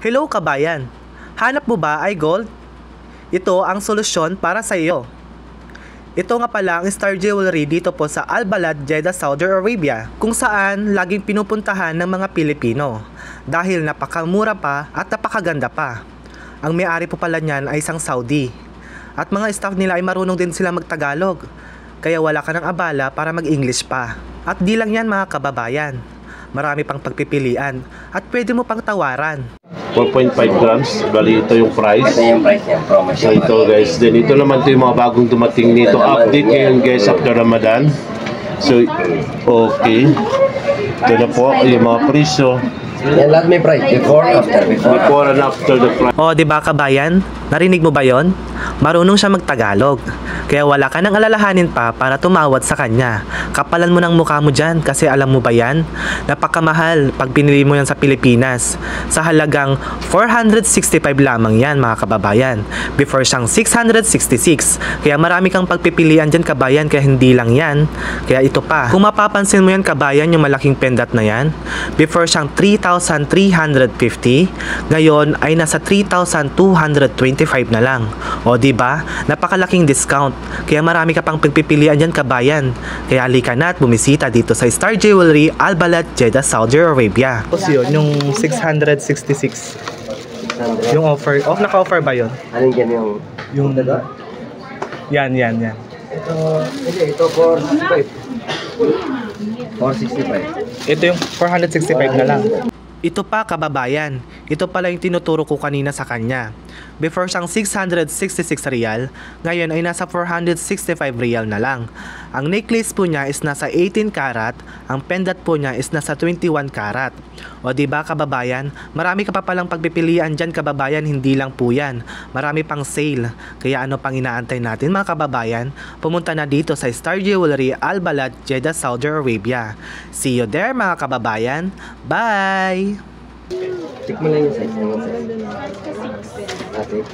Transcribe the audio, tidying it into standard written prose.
Hello kabayan! Hanap mo ba ay gold? Ito ang solusyon para sa iyo. Ito nga pala ang Star Jewelry dito po sa Al Balad, Jeddah, Saudi Arabia, kung saan laging pinupuntahan ng mga Pilipino dahil napakamura pa at napakaganda pa. Ang may-ari po pala niyan ay isang Saudi at mga staff nila ay marunong din sila magtagalog, kaya wala ka ng abala para mag-English pa. At di lang yan mga kababayan, marami pang pagpipilian at pwede mo pang tawaran. 4.5 grams, bali ito yung price. Ito yung price niya, promo So siya. ito guys, then ito naman ito yung mga bagong dumating nito. Update ngayon guys after Ramadan. So, okay. Ito na po yung mga presyo. Yan lahat may price, before, after, Before and after the price. O, di ba kabayan? Narinig mo ba yon? Marunong siya magtagalog. Kaya wala ka nang alalahanin pa para tumawad sa kanya. Kapalan mo ng mukha mo dyan kasi alam mo ba yan? Napakamahal pag binili mo yan sa Pilipinas. Sa halagang 465 lamang yan mga kababayan. Before siyang 666. Kaya marami kang pagpipilian dyan kabayan, kaya hindi lang yan. Kaya ito pa. Kung mapapansin mo yan kabayan, yung malaking pendat na yan. Before siyang 3,350. Ngayon ay nasa 3,225 na lang. O diba? Napakalaking discount. Kaya marami ka pang pagpipilian dyan kabayan. Kaya halika na at bumisita dito sa Star Jewelry Al Balad, Jeddah, Saudi Arabia. Tapos yun, yung 666. Yung offer. Naka-offer ba yun? Alin dyan yung... Yung... Yan. Ito, hindi, ito 465. 465. Ito yung 465 na lang. Ito pa kababayan, ito pala yung tinuturo ko kanina sa kanya. Before siyang 666 real, ngayon ay nasa 465 real na lang. Ang necklace po niya is nasa 18 karat, ang pendant po niya is nasa 21 karat. O diba kababayan, marami ka pa palang pagpipilian dyan kababayan, hindi lang po yan. Marami pang sale, kaya ano pang inaantay natin mga kababayan? Pumunta na dito sa Star Jewelry Al Balad, Jeddah, Saudi Arabia. See you there mga kababayan, bye! Check mo lang yung size. Ate.